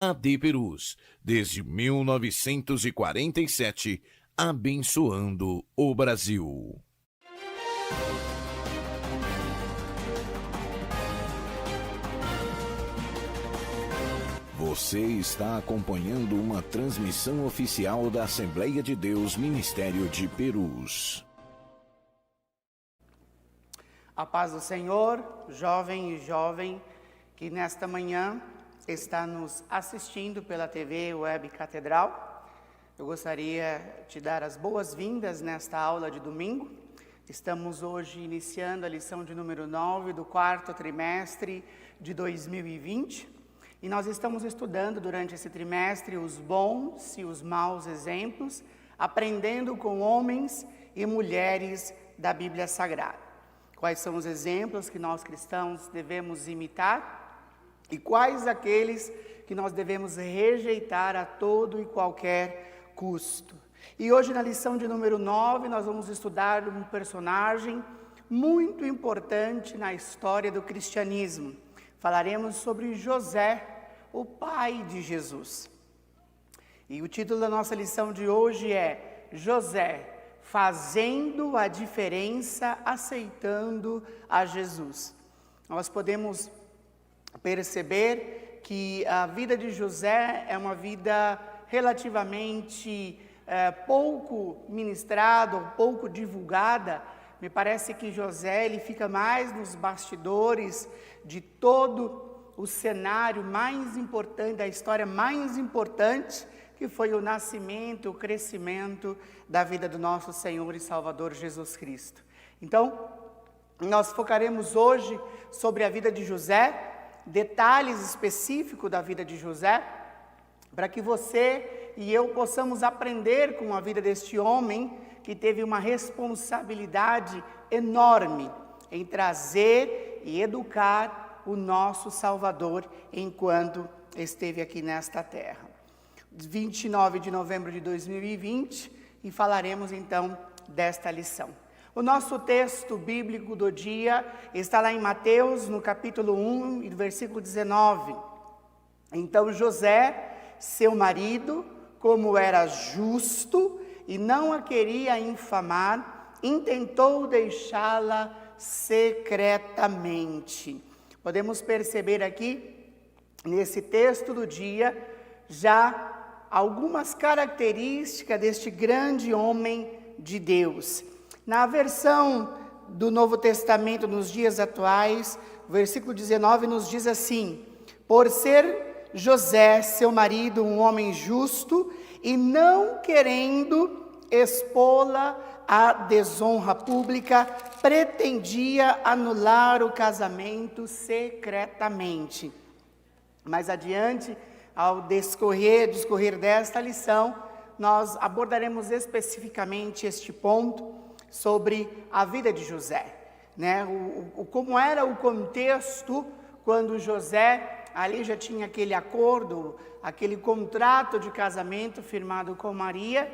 AD Perus, desde 1947, abençoando o Brasil. Você está acompanhando uma transmissão oficial da Assembleia de Deus Ministério de Perus. A paz do Senhor, jovem e jovem que nesta manhã está nos assistindo pela TV Web Catedral. Eu gostaria de dar as boas-vindas nesta aula de domingo. Estamos hoje iniciando a lição de número 9 do quarto trimestre de 2020. E nós estamos estudando durante esse trimestre os bons e os maus exemplos, aprendendo com homens e mulheres da Bíblia Sagrada. Quais são os exemplos que nós cristãos devemos imitar e quais aqueles que nós devemos rejeitar a todo e qualquer custo. E hoje na lição de número 9 nós vamos estudar um personagem muito importante na história do cristianismo. Falaremos sobre José, o pai de Jesus. E o título da nossa lição de hoje é José, fazendo a diferença, aceitando a Jesus. Nós podemos perceber que a vida de José é uma vida relativamente pouco ministrada, pouco divulgada. Me parece que José ele fica mais nos bastidores de todo o cenário mais importante, da história mais importante, que foi o nascimento, o crescimento da vida do nosso Senhor e Salvador Jesus Cristo. Então, nós focaremos hoje sobre a vida de José, detalhes específicos da vida de José, para que você e eu possamos aprender com a vida deste homem que teve uma responsabilidade enorme em trazer e educar o nosso Salvador enquanto esteve aqui nesta terra. 29 de novembro de 2020, e falaremos então desta lição. O nosso texto bíblico do dia está lá em Mateus, no capítulo 1, e versículo 19. Então José, seu marido, como era justo e não a queria infamar, intentou deixá-la secretamente. Podemos perceber aqui, nesse texto do dia, já algumas características deste grande homem de Deus. Na versão do Novo Testamento, nos dias atuais, o versículo 19 nos diz assim: por ser José, seu marido, um homem justo, e não querendo expô-la à desonra pública, pretendia anular o casamento secretamente. Mais adiante, ao discorrer desta lição, nós abordaremos especificamente este ponto sobre a vida de José, né? Como era o contexto quando José ali já tinha aquele acordo, aquele contrato de casamento firmado com Maria.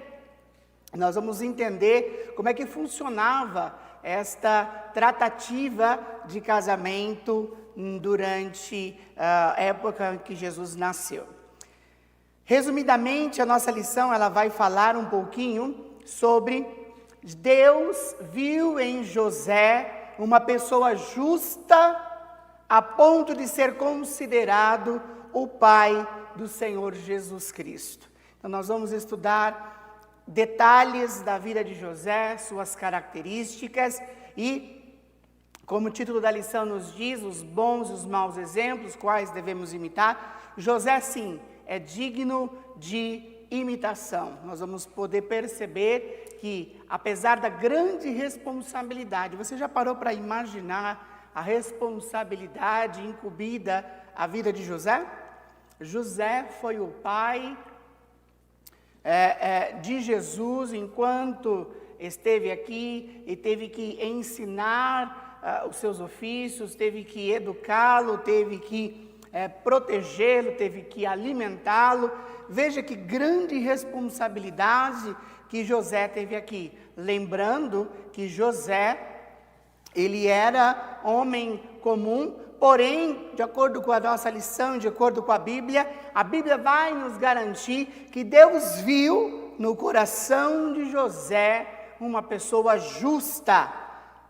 Nós vamos entender como é que funcionava esta tratativa de casamento durante a época em que Jesus nasceu. Resumidamente, a nossa lição ela vai falar um pouquinho sobre Deus viu em José uma pessoa justa a ponto de ser considerado o pai do Senhor Jesus Cristo. Então nós vamos estudar detalhes da vida de José, suas características e, como o título da lição nos diz, os bons e os maus exemplos, quais devemos imitar. José, sim, é digno de imitação. Nós vamos poder perceber que, apesar da grande responsabilidade, você já parou para imaginar a responsabilidade incumbida à vida de José? José foi o pai de Jesus enquanto esteve aqui e teve que ensinar os seus ofícios, teve que educá-lo, teve que protegê-lo, teve que alimentá-lo. Veja que grande responsabilidade que José teve aqui. Lembrando que José, ele era homem comum, Porém, de acordo com a nossa lição, de acordo com a Bíblia vai nos garantir que Deus viu no coração de José uma pessoa justa,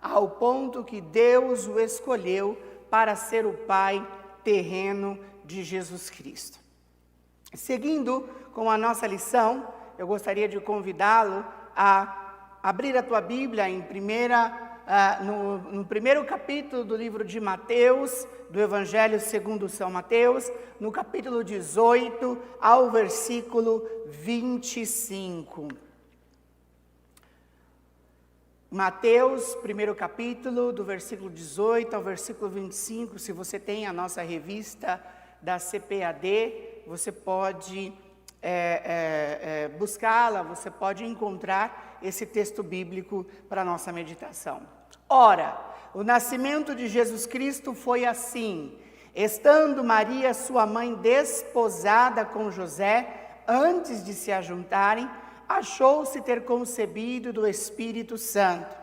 ao ponto que Deus o escolheu para ser o pai terreno de Jesus Cristo. Seguindo com a nossa lição, eu gostaria de convidá-lo a abrir a tua Bíblia no primeiro capítulo do livro de Mateus, do Evangelho segundo São Mateus, no capítulo 18 ao versículo 25. Mateus, primeiro capítulo, do versículo 18 ao versículo 25, se você tem a nossa revista da CPAD, você pode buscá-la, você pode encontrar esse texto bíblico para a nossa meditação. Ora, o nascimento de Jesus Cristo foi assim: estando Maria, sua mãe, desposada com José, antes de se ajuntarem, achou-se ter concebido do Espírito Santo.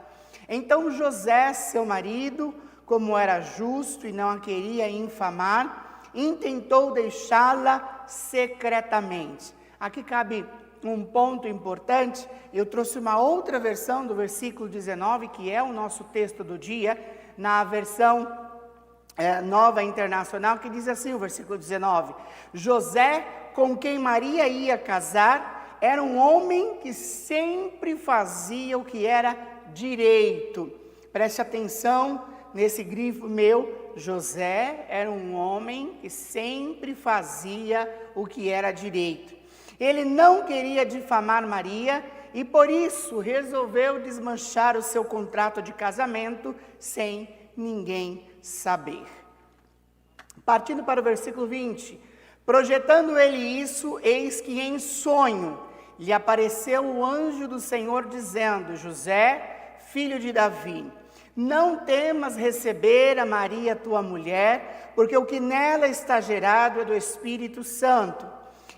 Então José, seu marido, como era justo e não a queria infamar, intentou deixá-la secretamente. Aqui cabe um ponto importante. Eu trouxe uma outra versão do versículo 19, que é o nosso texto do dia, na versão Nova Internacional, que diz assim, o versículo 19: José, com quem Maria ia casar, era um homem que sempre fazia o que era direito. Preste atenção nesse grifo meu. José era um homem que sempre fazia o que era direito. Ele não queria difamar Maria e por isso resolveu desmanchar o seu contrato de casamento sem ninguém saber. Partindo para o versículo 20. Projetando ele isso, eis que em sonho lhe apareceu o anjo do Senhor dizendo: José, filho de Davi, não temas receber a Maria, tua mulher, porque o que nela está gerado é do Espírito Santo.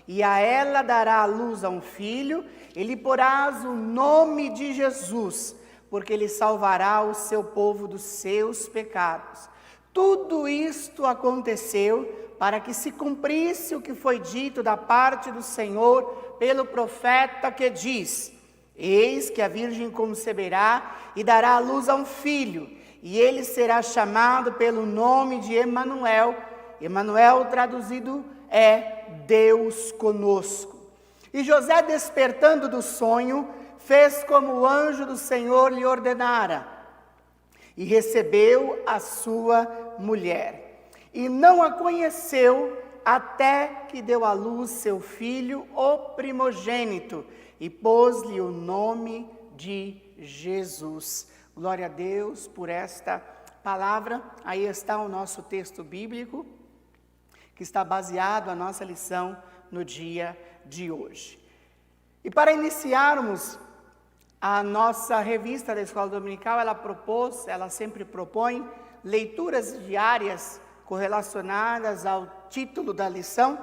E a ela dará à luz a um filho, e lhe porás o nome de Jesus, porque ele salvará o seu povo dos seus pecados. Tudo isto aconteceu para que se cumprisse o que foi dito da parte do Senhor pelo profeta, que diz: eis que a virgem conceberá e dará à luz a um filho, e ele será chamado pelo nome de Emanuel. Emanuel traduzido é Deus conosco. E José, despertando do sonho, fez como o anjo do Senhor lhe ordenara, e recebeu a sua mulher. E não a conheceu até que deu à luz seu filho, o primogênito, e pôs-lhe o nome de Jesus. Glória a Deus por esta palavra. Aí está o nosso texto bíblico, que está baseado a nossa lição no dia de hoje. E para iniciarmos a nossa revista da Escola Dominical, ela sempre propõe leituras diárias correlacionadas ao título da lição.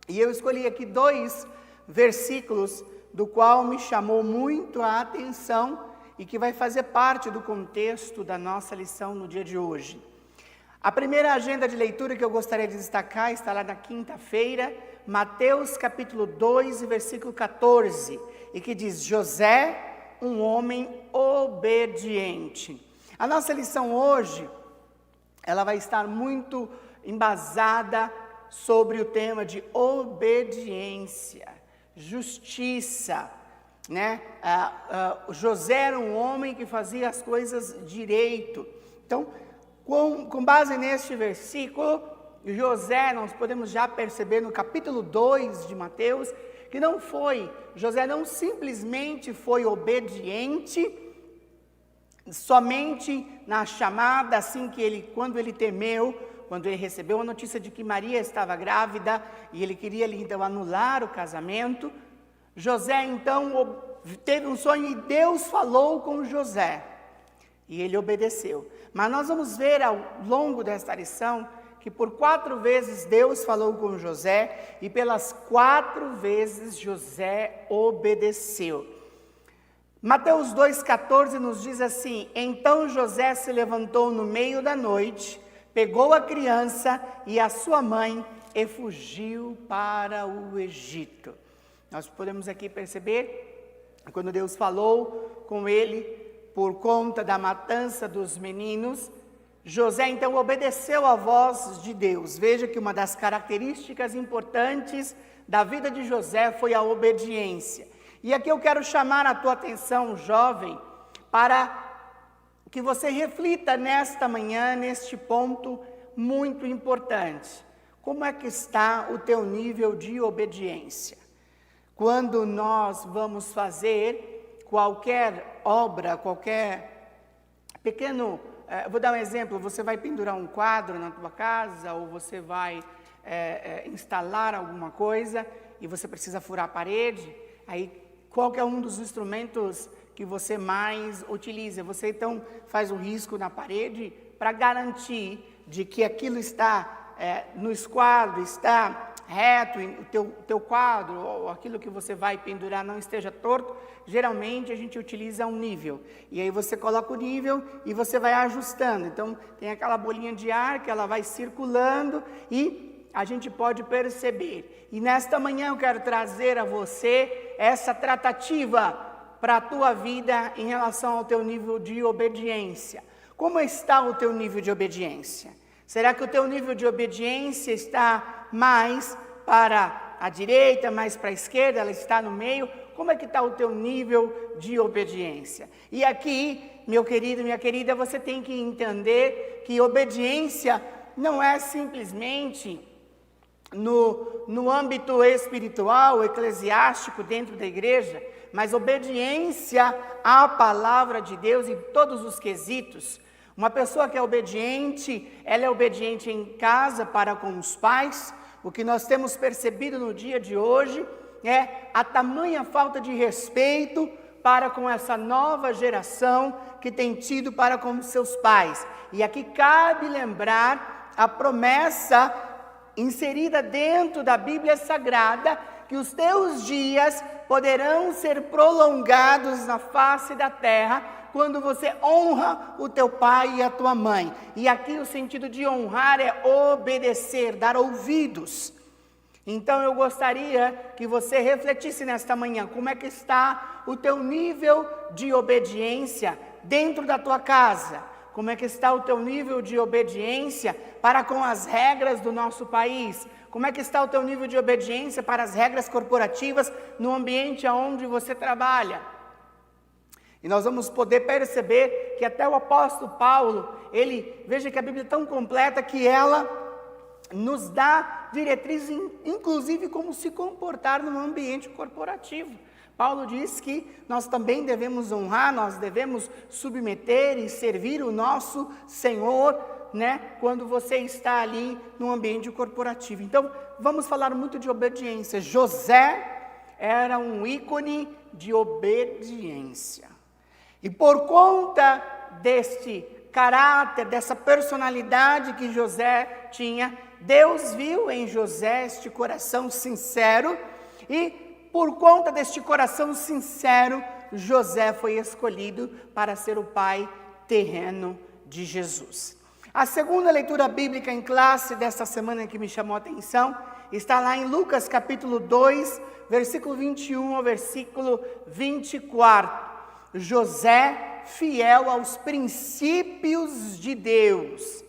E eu escolhi aqui 2 versículos do qual me chamou muito a atenção e que vai fazer parte do contexto da nossa lição no dia de hoje. A primeira agenda de leitura que eu gostaria de destacar está lá na quinta-feira, Mateus capítulo 2, versículo 14, e que diz: José, um homem obediente. A nossa lição hoje, ela vai estar muito embasada sobre o tema de obediência, justiça, né? José era um homem que fazia as coisas direito. Então, com base neste versículo, José, nós podemos já perceber no capítulo 2 de Mateus, que José não simplesmente foi obediente, somente na chamada, assim que quando ele temeu, quando ele recebeu a notícia de que Maria estava grávida, e ele queria então anular o casamento. José então teve um sonho e Deus falou com José, e ele obedeceu. Mas nós vamos ver ao longo desta lição que por 4 vezes Deus falou com José e pelas 4 vezes José obedeceu. Mateus 2,14 nos diz assim: então José se levantou no meio da noite, pegou a criança e a sua mãe e fugiu para o Egito. Nós podemos aqui perceber, quando Deus falou com ele por conta da matança dos meninos, José então obedeceu à voz de Deus. Veja que uma das características importantes da vida de José foi a obediência. E aqui eu quero chamar a tua atenção, jovem, para que você reflita nesta manhã, neste ponto muito importante. Como é que está o teu nível de obediência? Quando nós vamos fazer qualquer obra, qualquer pequeno... vou dar um exemplo, você vai pendurar um quadro na tua casa, ou você vai instalar alguma coisa, e você precisa furar a parede, aí qual que é um dos instrumentos que você mais utiliza? Você então faz o risco na parede para garantir de que aquilo está no esquadro, está reto, o teu quadro, ou aquilo que você vai pendurar não esteja torto. Geralmente a gente utiliza um nível, e aí você coloca o nível e você vai ajustando. Então tem aquela bolinha de ar que ela vai circulando e a gente pode perceber. E nesta manhã eu quero trazer a você essa tratativa para a tua vida em relação ao teu nível de obediência. Como está o teu nível de obediência? Será que o teu nível de obediência está mais para a direita, mais para a esquerda, ela está no meio? Como é que está o teu nível de obediência? E aqui, meu querido, minha querida, você tem que entender que obediência não é simplesmente no âmbito espiritual, eclesiástico, dentro da igreja, mas obediência à palavra de Deus em todos os quesitos. Uma pessoa que é obediente, ela é obediente em casa para com os pais. O que nós temos percebido no dia de hoje é a tamanha falta de respeito para com essa nova geração que tem tido para com seus pais. E aqui cabe lembrar a promessa inserida dentro da Bíblia Sagrada, que os teus dias poderão ser prolongados na face da terra, quando você honra o teu pai e a tua mãe. E aqui o sentido de honrar é obedecer, dar ouvidos. Então eu gostaria que você refletisse nesta manhã, como é que está o teu nível de obediência dentro da tua casa? Como é que está o teu nível de obediência para com as regras do nosso país? Como é que está o teu nível de obediência para as regras corporativas no ambiente onde você trabalha? E nós vamos poder perceber que até o apóstolo Paulo, veja que a Bíblia é tão completa que ela nos dá diretrizes, inclusive como se comportar no ambiente corporativo. Paulo diz que nós também devemos honrar, nós devemos submeter e servir o nosso Senhor, quando você está ali no ambiente corporativo. Então, vamos falar muito de obediência. José era um ícone de obediência. E por conta deste caráter, dessa personalidade que José tinha, Deus viu em José este coração sincero, e por conta deste coração sincero, José foi escolhido para ser o pai terreno de Jesus. A segunda leitura bíblica em classe desta semana que me chamou a atenção está lá em Lucas capítulo 2, versículo 21 ao versículo 24. José, fiel aos princípios de Deus.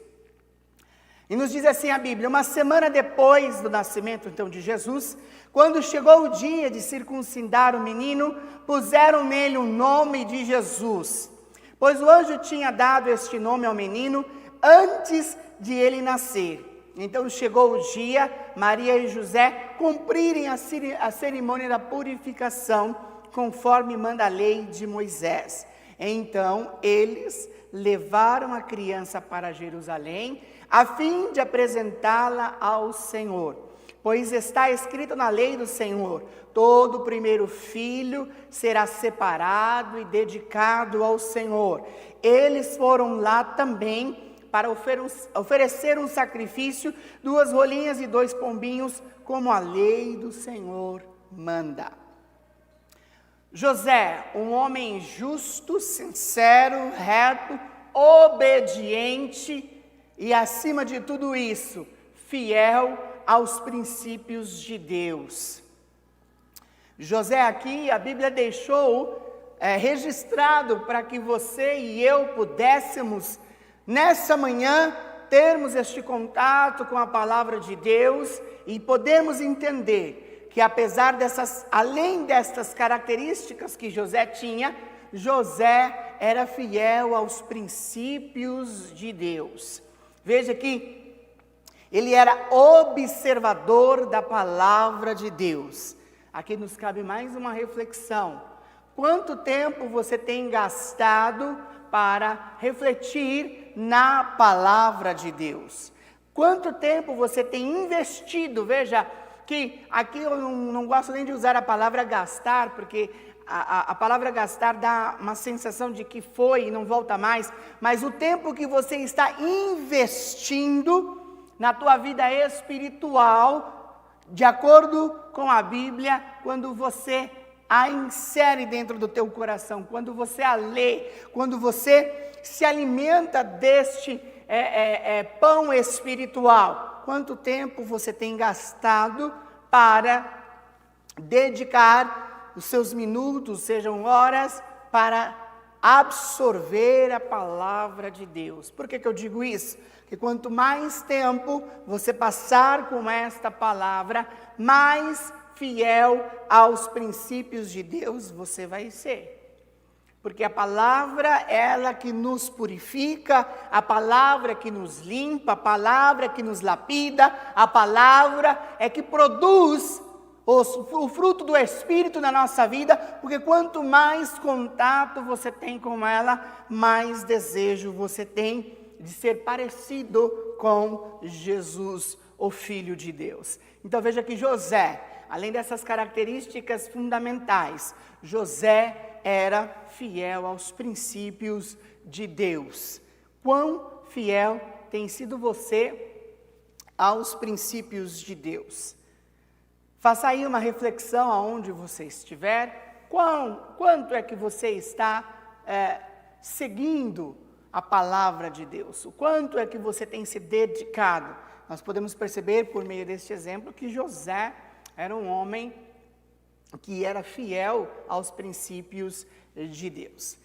E nos diz assim a Bíblia: uma semana depois do nascimento então de Jesus, quando chegou o dia de circuncidar o menino, puseram nele o nome de Jesus, pois o anjo tinha dado este nome ao menino antes de ele nascer. Então chegou o dia, Maria e José cumprirem a cerimônia da purificação, conforme manda a lei de Moisés. Então eles levaram a criança para Jerusalém, a fim de apresentá-la ao Senhor. Pois está escrito na lei do Senhor: todo primeiro filho será separado e dedicado ao Senhor. Eles foram lá também para oferecer um sacrifício, 2 rolinhas e 2 pombinhos, como a lei do Senhor manda. José, um homem justo, sincero, reto, obediente, e, acima de tudo isso, fiel aos princípios de Deus. José aqui, a Bíblia deixou registrado para que você e eu pudéssemos, nessa manhã, termos este contato com a palavra de Deus e podemos entender que além destas características que José tinha, José era fiel aos princípios de Deus. Veja que ele era observador da palavra de Deus. Aqui nos cabe mais uma reflexão. Quanto tempo você tem gastado para refletir na palavra de Deus? Quanto tempo você tem investido? Veja que aqui eu não gosto nem de usar a palavra gastar, porque a palavra gastar dá uma sensação de que foi e não volta mais, mas o tempo que você está investindo na tua vida espiritual, de acordo com a Bíblia, quando você a insere dentro do teu coração, quando você a lê, quando você se alimenta deste pão espiritual. Quanto tempo você tem gastado para dedicar os seus minutos, sejam horas, para absorver a palavra de Deus? Por que eu digo isso? Que quanto mais tempo você passar com esta palavra, mais fiel aos princípios de Deus você vai ser. Porque a palavra, ela que nos purifica, a palavra que nos limpa, a palavra que nos lapida, a palavra é que produz o fruto do Espírito na nossa vida, porque quanto mais contato você tem com ela, mais desejo você tem de ser parecido com Jesus, o Filho de Deus. Então veja que José, além dessas características fundamentais, José era fiel aos princípios de Deus. Quão fiel tem sido você aos princípios de Deus? Faça aí uma reflexão aonde você estiver. Quanto é que você está seguindo a palavra de Deus? O quanto é que você tem se dedicado? Nós podemos perceber por meio deste exemplo que José era um homem que era fiel aos princípios de Deus.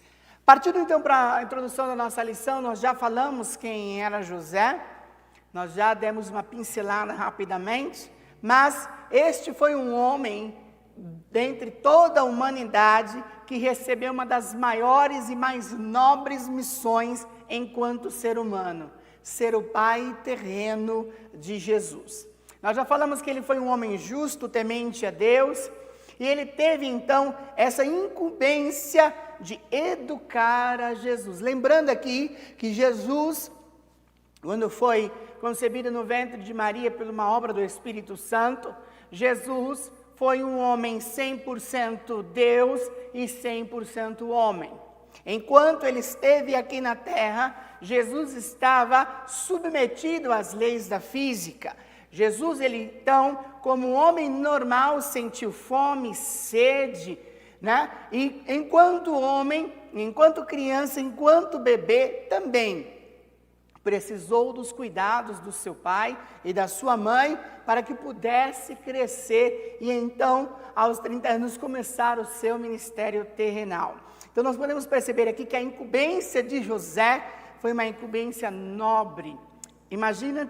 Partindo então para a introdução da nossa lição, nós já falamos quem era José, nós já demos uma pincelada rapidamente, mas este foi um homem, dentre toda a humanidade, que recebeu uma das maiores e mais nobres missões enquanto ser humano, ser o pai terreno de Jesus. Nós já falamos que ele foi um homem justo, temente a Deus, e ele teve então essa incumbência de educar a Jesus. Lembrando aqui que Jesus, quando foi concebido no ventre de Maria por uma obra do Espírito Santo, Jesus foi um homem 100% Deus e 100% homem. Enquanto ele esteve aqui na terra, Jesus estava submetido às leis da física. Jesus, ele então, como um homem normal, sentiu fome, sede, né? E enquanto homem, enquanto criança, enquanto bebê, também precisou dos cuidados do seu pai e da sua mãe para que pudesse crescer e então, aos 30 anos, começar o seu ministério terrenal. Então nós podemos perceber aqui que a incumbência de José foi uma incumbência nobre. Imagina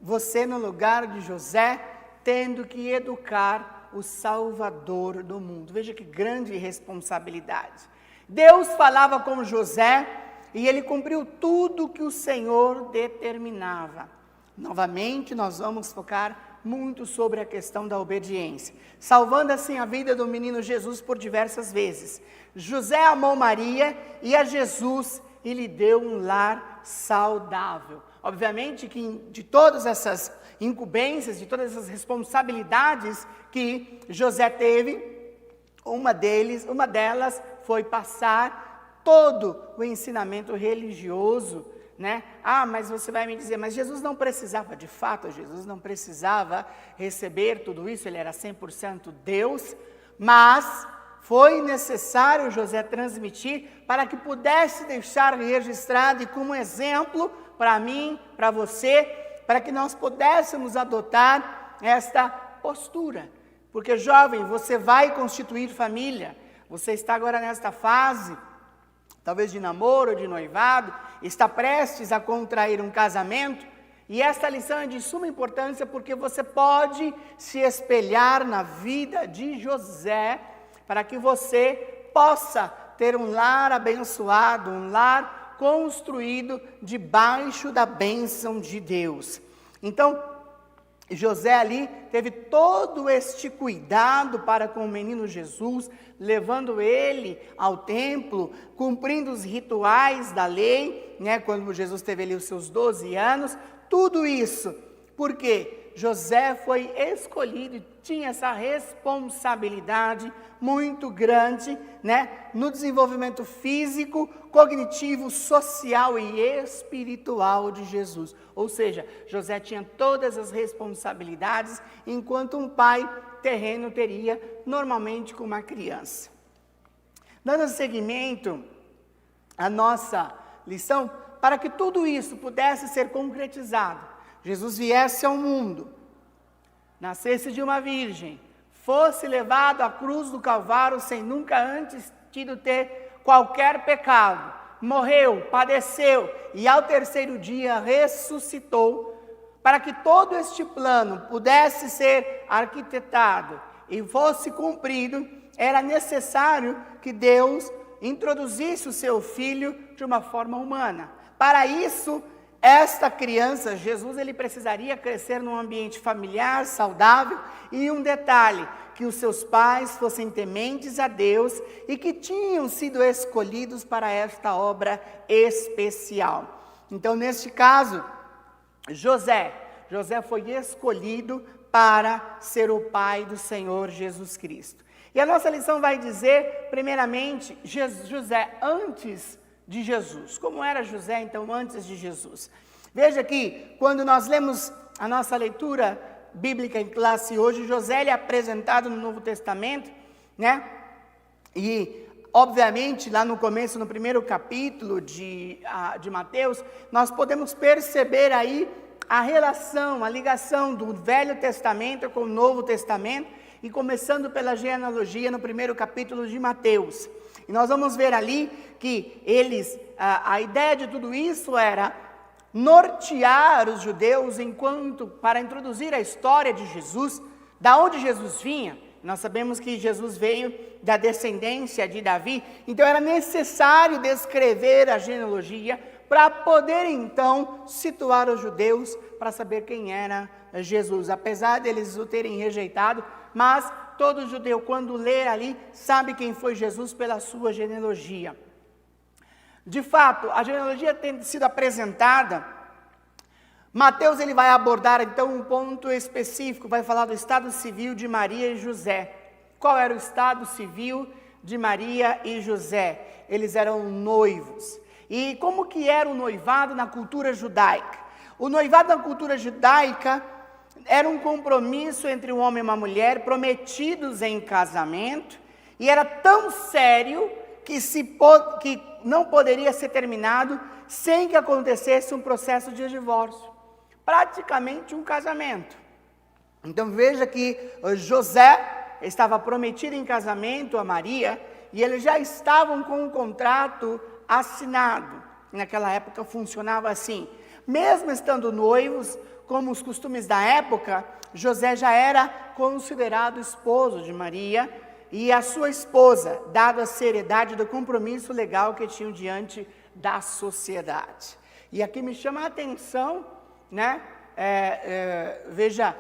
você no lugar de José, tendo que educar o Salvador do mundo. Veja que grande responsabilidade. Deus falava com José e ele cumpriu tudo que o Senhor determinava. Novamente, nós vamos focar muito sobre a questão da obediência, salvando assim a vida do menino Jesus por diversas vezes. José amou Maria e a Jesus e lhe deu um lar saudável. Obviamente que de todas essas incumbências, de todas essas responsabilidades que José teve, uma delas foi passar todo o ensinamento religioso, né? Ah, mas você vai me dizer, mas Jesus não precisava, de fato, Jesus não precisava receber tudo isso, ele era 100% Deus, mas foi necessário José transmitir para que pudesse deixar registrado e como exemplo para mim, para você, para que nós pudéssemos adotar esta postura. Porque, jovem, você vai constituir família, você está agora nesta fase, talvez de namoro, de noivado, está prestes a contrair um casamento, e esta lição é de suma importância porque você pode se espelhar na vida de José, para que você possa ter um lar abençoado, um lar construído debaixo da bênção de Deus. Então, José ali teve todo este cuidado para com o menino Jesus, levando ele ao templo, cumprindo os rituais da lei, quando Jesus teve ali os seus 12 anos, tudo isso, porque José foi escolhido e tinha essa responsabilidade muito grande, no desenvolvimento físico, cognitivo, social e espiritual de Jesus. Ou seja, José tinha todas as responsabilidades, enquanto um pai terreno teria normalmente com uma criança. Dando seguimento à nossa lição, para que tudo isso pudesse ser concretizado, Jesus viesse ao mundo, nascesse de uma virgem, fosse levado à cruz do Calvário sem nunca antes ter qualquer pecado, morreu, padeceu e ao terceiro dia ressuscitou, para que todo este plano pudesse ser arquitetado e fosse cumprido, era necessário que Deus introduzisse o seu filho de uma forma humana. Para isso, esta criança, Jesus, ele precisaria crescer num ambiente familiar, saudável, e um detalhe, que os seus pais fossem tementes a Deus e que tinham sido escolhidos para esta obra especial. Então, neste caso, José foi escolhido para ser o pai do Senhor Jesus Cristo. E a nossa lição vai dizer, primeiramente, José antes de Jesus. Como era José, então, antes de Jesus? Veja que, quando nós lemos a nossa leitura bíblica em classe hoje, José ele é apresentado no Novo Testamento, E, obviamente, lá no começo, no primeiro capítulo de Mateus, nós podemos perceber aí a relação, a ligação do Velho Testamento com o Novo Testamento, e começando pela genealogia no primeiro capítulo de Mateus. E nós vamos ver ali que a ideia de tudo isso era nortear os judeus para introduzir a história de Jesus, da onde Jesus vinha. Nós sabemos que Jesus veio da descendência de Davi, então era necessário descrever a genealogia para poder então situar os judeus para saber quem era Jesus, apesar deles o terem rejeitado, mas todo judeu, quando ler ali, sabe quem foi Jesus pela sua genealogia. De fato, a genealogia tendo sido apresentada, Mateus ele vai abordar então um ponto específico, vai falar do estado civil de Maria e José. Qual era o estado civil de Maria e José? Eles eram noivos. E como que era o noivado na cultura judaica? O noivado na cultura judaica era um compromisso entre um homem e uma mulher prometidos em casamento, e era tão sério que não poderia ser terminado sem que acontecesse um processo de divórcio, praticamente um casamento. Então veja que José estava prometido em casamento a Maria, e eles já estavam com um contrato assinado. Naquela época funcionava assim, mesmo estando noivos, como os costumes da época, José já era considerado esposo de Maria e a sua esposa, dada a seriedade do compromisso legal que tinham diante da sociedade. E aqui me chama a atenção, veja,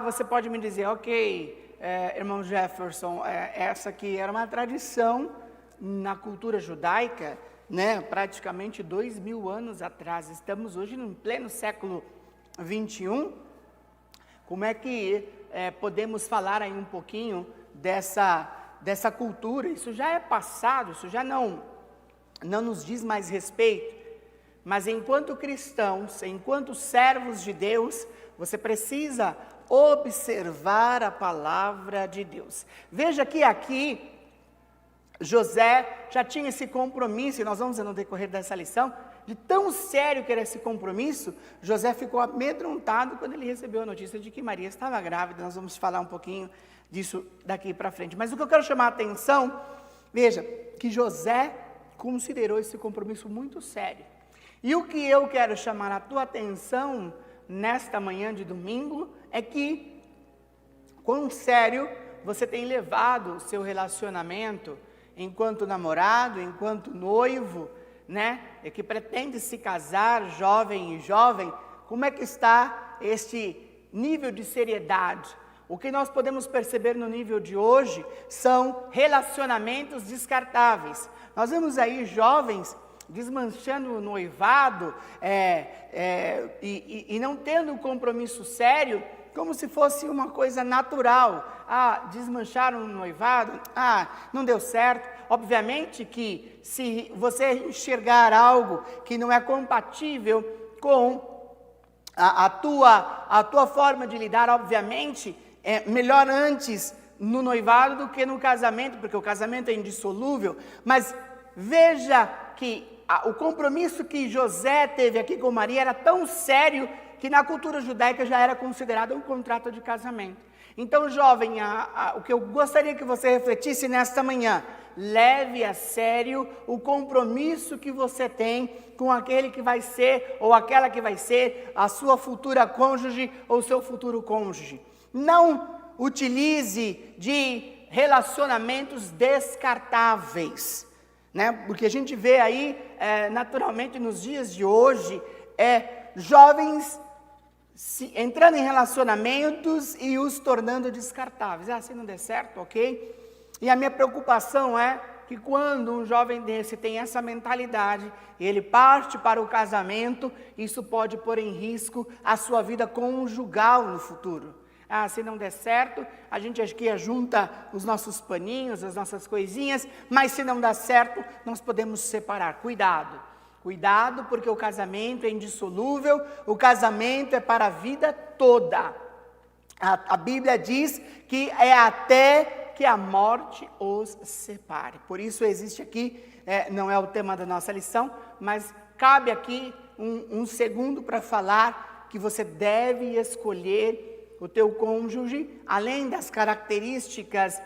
você pode me dizer, ok, irmão Jefferson, essa aqui era uma tradição na cultura judaica, praticamente 2000 anos atrás. Estamos hoje no pleno século 21, como é que podemos falar aí um pouquinho dessa cultura? Isso já é passado, isso já não nos diz mais respeito, mas enquanto cristãos, enquanto servos de Deus, você precisa observar a palavra de Deus. Veja que aqui José já tinha esse compromisso, e nós vamos ver no decorrer dessa lição, de tão sério que era esse compromisso, José ficou amedrontado quando ele recebeu a notícia de que Maria estava grávida. Nós vamos falar um pouquinho disso daqui para frente. Mas o que eu quero chamar a atenção, veja, que José considerou esse compromisso muito sério. E o que eu quero chamar a tua atenção nesta manhã de domingo é que quão sério você tem levado o seu relacionamento enquanto namorado, enquanto noivo, né? E que pretende se casar, jovem e jovem. Como é que está este nível de seriedade? O que nós podemos perceber no nível de hoje são relacionamentos descartáveis. Nós vemos aí jovens desmanchando o noivado e não tendo um compromisso sério, como se fosse uma coisa natural. Desmancharam o noivado, não deu certo. Obviamente que se você enxergar algo que não é compatível com a tua forma de lidar, obviamente, é melhor antes no noivado do que no casamento, porque o casamento é indissolúvel. Mas veja que o compromisso que José teve aqui com Maria era tão sério que na cultura judaica já era considerado um contrato de casamento. Então, jovem, o que eu gostaria que você refletisse nesta manhã, leve a sério o compromisso que você tem com aquele que vai ser, ou aquela que vai ser, a sua futura cônjuge ou seu futuro cônjuge. Não utilize de relacionamentos descartáveis, né? Porque a gente vê aí, naturalmente nos dias de hoje, jovens entrando em relacionamentos e os tornando descartáveis. Se não der certo, ok? E a minha preocupação é que quando um jovem desse tem essa mentalidade, ele parte para o casamento, isso pode pôr em risco a sua vida conjugal no futuro. Se não der certo, a gente aqui junta os nossos paninhos, as nossas coisinhas, mas se não dá certo, nós podemos separar. Cuidado, cuidado, porque o casamento é indissolúvel, o casamento é para a vida toda. A Bíblia diz que é até que a morte os separe. Por isso existe aqui, não é o tema da nossa lição, mas cabe aqui um segundo para falar que você deve escolher o teu cônjuge, além das características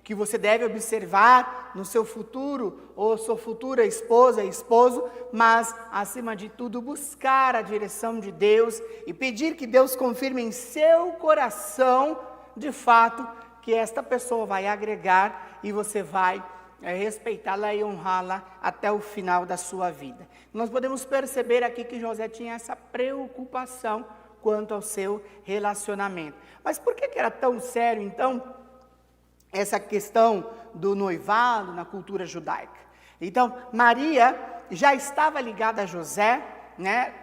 que você deve observar no seu futuro, ou sua futura esposa e esposo, mas, acima de tudo, buscar a direção de Deus e pedir que Deus confirme em seu coração, de fato, que esta pessoa vai agregar e você vai respeitá-la e honrá-la até o final da sua vida. Nós podemos perceber aqui que José tinha essa preocupação quanto ao seu relacionamento. Mas por que era tão sério, então, essa questão do noivado na cultura judaica? Então, Maria já estava ligada a José, né?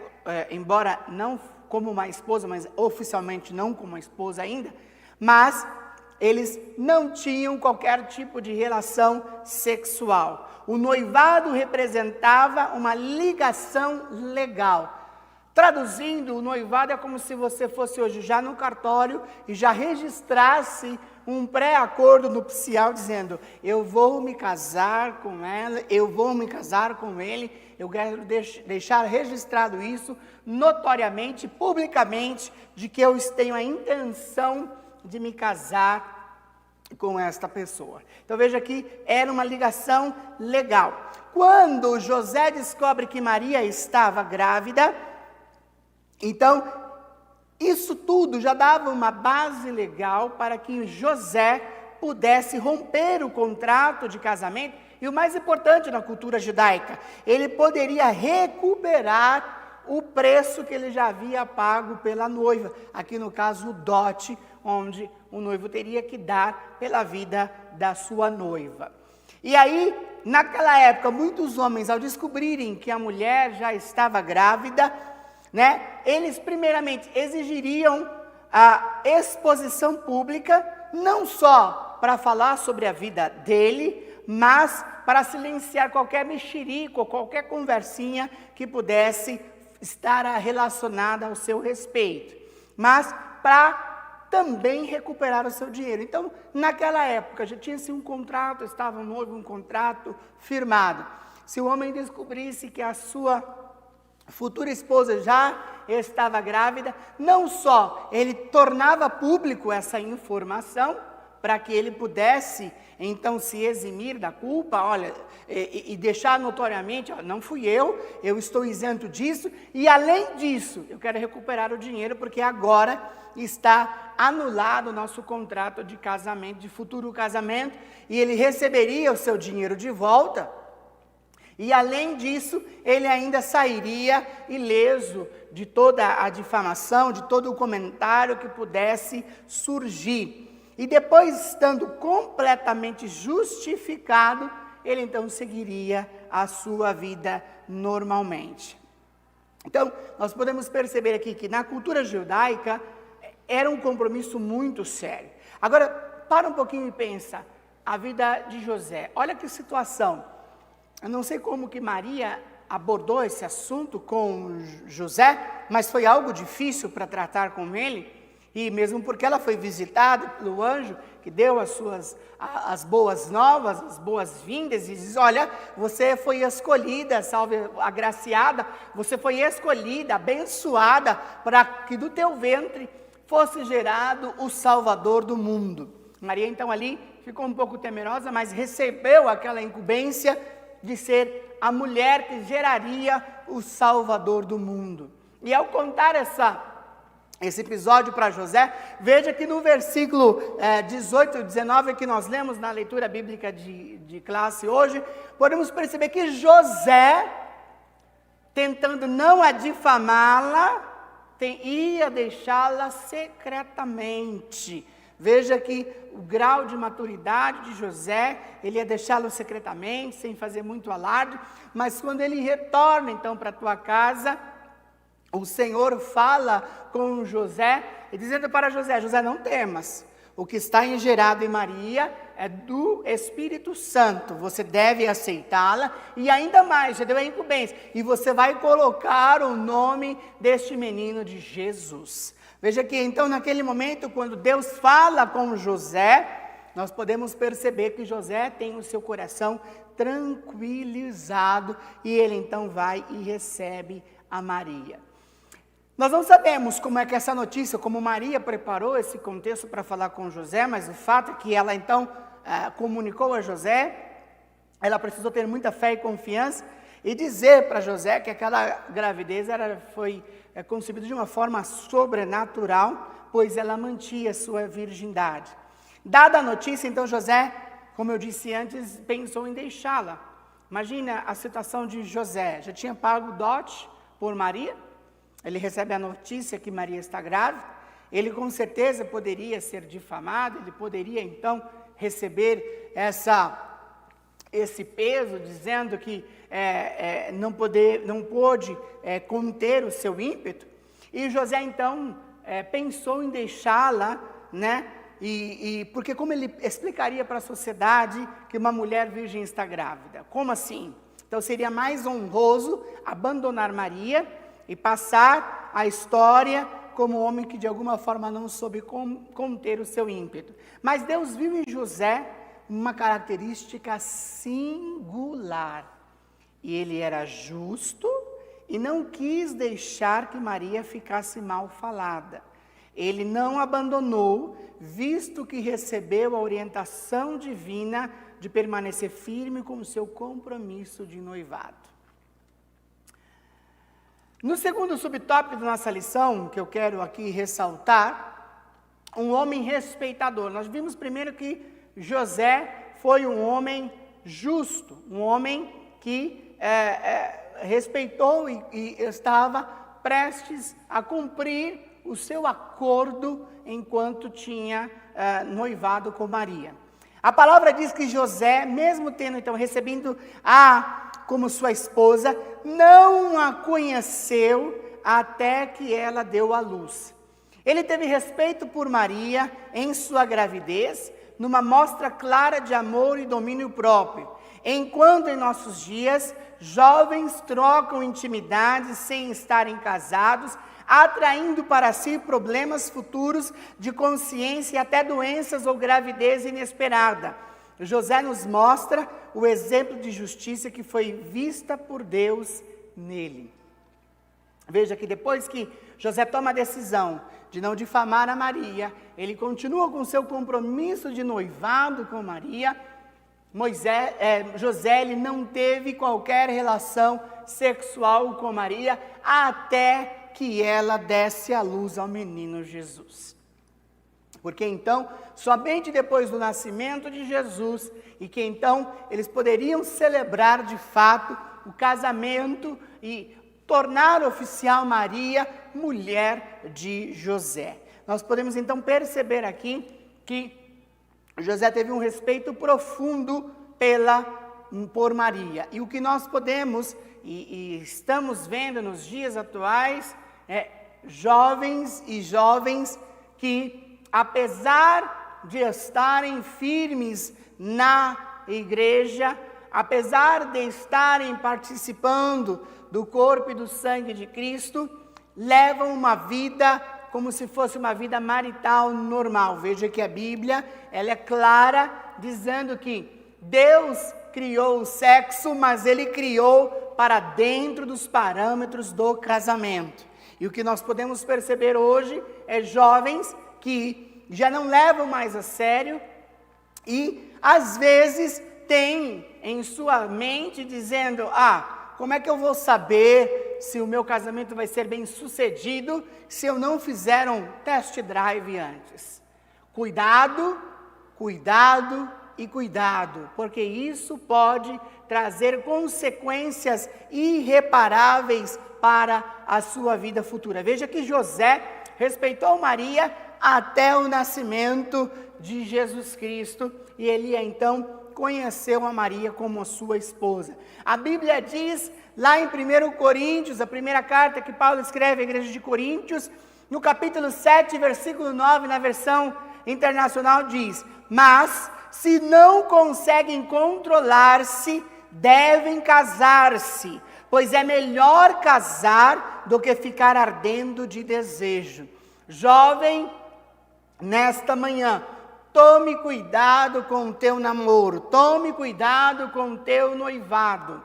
Embora não como uma esposa, mas oficialmente não como uma esposa ainda, mas eles não tinham qualquer tipo de relação sexual. O noivado representava uma ligação legal. Traduzindo, o noivado é como se você fosse hoje já no cartório e já registrasse um pré-acordo nupcial dizendo: eu vou me casar com ela, eu vou me casar com ele, eu quero deixar registrado isso notoriamente, publicamente, de que eu tenho a intenção de me casar com esta pessoa. Então veja que era uma ligação legal. Quando José descobre que Maria estava grávida, então, isso tudo já dava uma base legal para que José pudesse romper o contrato de casamento. E o mais importante na cultura judaica, ele poderia recuperar o preço que ele já havia pago pela noiva. Aqui no caso, o dote, onde o noivo teria que dar pela vida da sua noiva. E aí, naquela época, muitos homens, ao descobrirem que a mulher já estava grávida, né, eles primeiramente exigiriam a exposição pública, não só para falar sobre a vida dele, mas para silenciar qualquer mexerico, qualquer conversinha que pudesse estar relacionada ao seu respeito. Mas para também recuperar o seu dinheiro. Então, naquela época, já tinha-se um contrato, estava noivo, um contrato firmado. Se o homem descobrisse que a sua futura esposa já estava grávida, não só ele tornava público essa informação, para que ele pudesse, então, se eximir da culpa, olha, e deixar notoriamente, ó, não fui eu estou isento disso, e além disso, eu quero recuperar o dinheiro, porque agora está anulado o nosso contrato de casamento, de futuro casamento, e ele receberia o seu dinheiro de volta, e além disso, ele ainda sairia ileso de toda a difamação, de todo o comentário que pudesse surgir. E depois, estando completamente justificado, ele então seguiria a sua vida normalmente. Então, nós podemos perceber aqui que na cultura judaica era um compromisso muito sério. Agora, para um pouquinho e pensa, a vida de José. Olha que situação. Eu não sei como que Maria abordou esse assunto com José, mas foi algo difícil para tratar com ele. E mesmo porque ela foi visitada pelo anjo que deu as boas novas, as boas-vindas, e diz, olha, você foi escolhida, salve, agraciada, você foi escolhida, abençoada, para que do teu ventre fosse gerado o Salvador do mundo. Maria então ali ficou um pouco temerosa, mas recebeu aquela incumbência de ser a mulher que geraria o Salvador do mundo. E ao contar esse episódio para José, veja que no versículo 18 e 19 que nós lemos na leitura bíblica de classe hoje, podemos perceber que José, tentando não a difamá-la, ia deixá-la secretamente. Veja que o grau de maturidade de José, ele ia deixá-lo secretamente, sem fazer muito alarde, mas quando ele retorna então para a tua casa, o Senhor fala com José, e dizendo para José, José, não temas, o que está gerado em Maria é do Espírito Santo, você deve aceitá-la, e ainda mais, já deu a incumbência, e você vai colocar o nome deste menino de Jesus. Veja que então naquele momento, quando Deus fala com José, nós podemos perceber que José tem o seu coração tranquilizado, e ele então vai e recebe a Maria. Nós não sabemos como é que essa notícia, como Maria preparou esse contexto para falar com José, mas o fato é que ela então comunicou a José, ela precisou ter muita fé e confiança e dizer para José que aquela gravidez foi concebida de uma forma sobrenatural, pois ela mantinha sua virgindade. Dada a notícia, então José, como eu disse antes, pensou em deixá-la. Imagina a situação de José, já tinha pago o dote por Maria, ele recebe a notícia que Maria está grávida, ele com certeza poderia ser difamado, ele poderia então receber esse peso, dizendo que não pôde conter o seu ímpeto, e José então pensou em deixá-la, né? Porque como ele explicaria para a sociedade que uma mulher virgem está grávida? Como assim? Então seria mais honroso abandonar Maria e passar a história como homem que de alguma forma não soube conter o seu ímpeto. Mas Deus viu em José uma característica singular. E ele era justo e não quis deixar que Maria ficasse mal falada. Ele não abandonou, visto que recebeu a orientação divina de permanecer firme com o seu compromisso de noivado. No segundo subtópico da nossa lição, que eu quero aqui ressaltar, um homem respeitador. Nós vimos primeiro que José foi um homem justo, um homem que respeitou e estava prestes a cumprir o seu acordo enquanto tinha noivado com Maria. A palavra diz que José, mesmo tendo então recebido como sua esposa, não a conheceu até que ela deu à luz. Ele teve respeito por Maria em sua gravidez, numa mostra clara de amor e domínio próprio. Enquanto em nossos dias, jovens trocam intimidade sem estarem casados, atraindo para si problemas futuros de consciência e até doenças ou gravidez inesperada. José nos mostra o exemplo de justiça que foi vista por Deus nele. Veja que depois que José toma a decisão de não difamar a Maria, ele continua com seu compromisso de noivado com Maria. José ele não teve qualquer relação sexual com Maria até que ela desse à luz ao menino Jesus. Porque então, somente depois do nascimento de Jesus, e que então eles poderiam celebrar de fato o casamento e tornar oficial Maria, mulher de José. Nós podemos então perceber aqui que José teve um respeito profundo por Maria. E o que nós podemos e estamos vendo nos dias atuais é jovens e jovens que, apesar de estarem firmes na igreja, apesar de estarem participando do corpo e do sangue de Cristo, levam uma vida como se fosse uma vida marital normal. Veja que a Bíblia, ela é clara, dizendo que Deus criou o sexo, mas Ele criou para dentro dos parâmetros do casamento. E o que nós podemos perceber hoje é jovens que já não levam mais a sério e, às vezes, têm em sua mente dizendo: como é que eu vou saber se o meu casamento vai ser bem sucedido se eu não fizer um test drive antes? Cuidado, cuidado e cuidado, porque isso pode trazer consequências irreparáveis para a sua vida futura. Veja que José respeitou Maria até o nascimento de Jesus Cristo e ele então conheceu a Maria como a sua esposa. A Bíblia diz lá em 1 Coríntios, a primeira carta que Paulo escreve à igreja de Coríntios, no capítulo 7, versículo 9, na versão internacional diz: mas se não conseguem controlar-se, devem casar-se, pois é melhor casar do que ficar ardendo de desejo. Jovem, nesta manhã, tome cuidado com o teu namoro, tome cuidado com o teu noivado,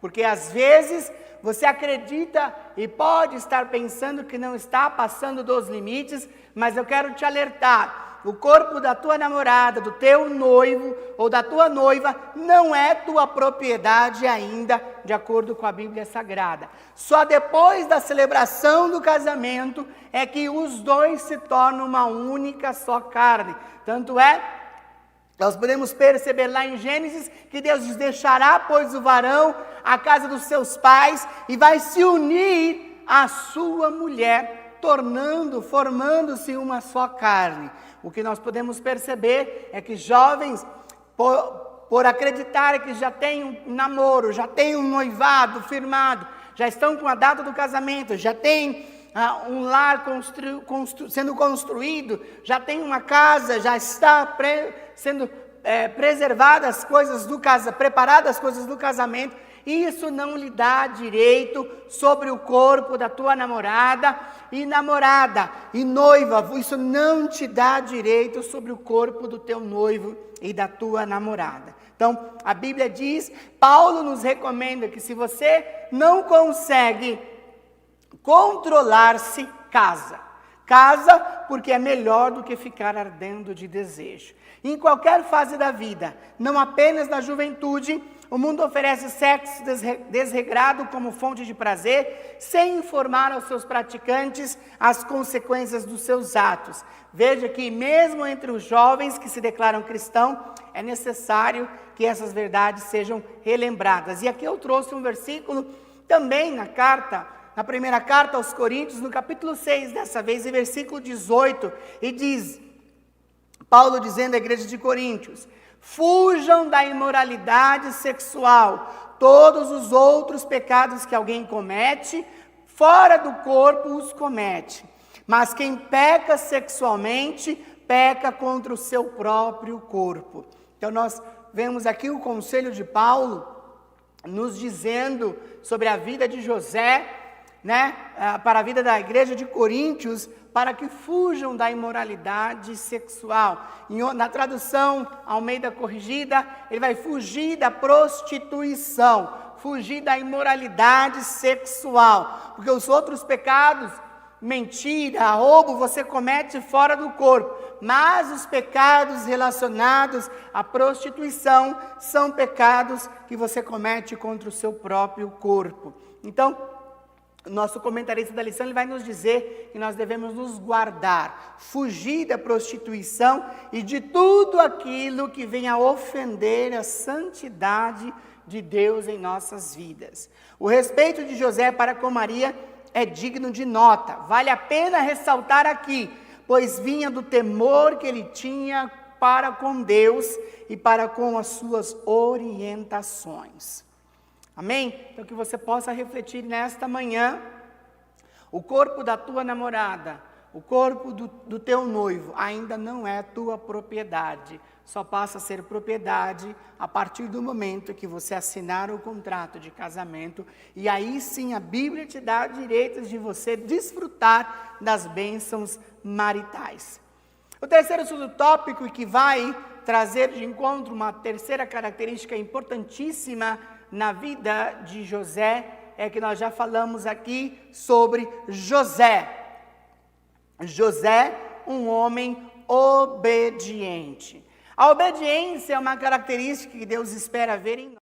porque às vezes você acredita e pode estar pensando que não está passando dos limites, mas eu quero te alertar: o corpo da tua namorada, do teu noivo ou da tua noiva não é tua propriedade ainda, de acordo com a Bíblia Sagrada. Só depois da celebração do casamento é que os dois se tornam uma única só carne. Tanto é, nós podemos perceber lá em Gênesis que Deus diz: deixará, pois, o varão a casa dos seus pais e vai se unir à sua mulher, formando-se uma só carne. O que nós podemos perceber é que jovens, por acreditarem que já tem um namoro, já tem um noivado firmado, já estão com a data do casamento, já tem um lar sendo construído, já tem uma casa, já está sendo preservadas as coisas do casamento, preparadas as coisas do casamento, isso não lhe dá direito sobre o corpo da tua namorada e noiva, isso não te dá direito sobre o corpo do teu noivo e da tua namorada. Então, a Bíblia diz, Paulo nos recomenda que se você não consegue controlar-se, casa porque é melhor do que ficar ardendo de desejo. Em qualquer fase da vida, não apenas na juventude, o mundo oferece sexo desregrado como fonte de prazer, sem informar aos seus praticantes as consequências dos seus atos. Veja que mesmo entre os jovens que se declaram cristãos, é necessário que essas verdades sejam relembradas. E aqui eu trouxe um versículo também na primeira carta aos Coríntios, no capítulo 6, dessa vez em versículo 18, e diz, Paulo dizendo à igreja de Coríntios: fujam da imoralidade sexual, todos os outros pecados que alguém comete, fora do corpo os comete. Mas quem peca sexualmente, peca contra o seu próprio corpo. Então nós vemos aqui o conselho de Paulo nos dizendo sobre a vida de José, né, para a vida da igreja de Coríntios, para que fujam da imoralidade sexual. Na tradução Almeida Corrigida, ele vai fugir da prostituição, fugir da imoralidade sexual, porque os outros pecados, mentira, roubo, você comete fora do corpo, mas os pecados relacionados à prostituição são pecados que você comete contra o seu próprio corpo. Então, o nosso comentarista da lição ele vai nos dizer que nós devemos nos guardar, fugir da prostituição e de tudo aquilo que venha ofender a santidade de Deus em nossas vidas. O respeito de José para com Maria é digno de nota. Vale a pena ressaltar aqui, pois vinha do temor que ele tinha para com Deus e para com as suas orientações. Amém? Então que você possa refletir nesta manhã, o corpo da tua namorada, o corpo do teu noivo ainda não é tua propriedade, só passa a ser propriedade a partir do momento que você assinar o contrato de casamento, e aí sim a Bíblia te dá direitos de você desfrutar das bênçãos maritais. O terceiro subtópico que vai trazer de encontro uma terceira característica importantíssima na vida de José, é que nós já falamos aqui sobre José. José, um homem obediente. A obediência é uma característica que Deus espera ver em nós.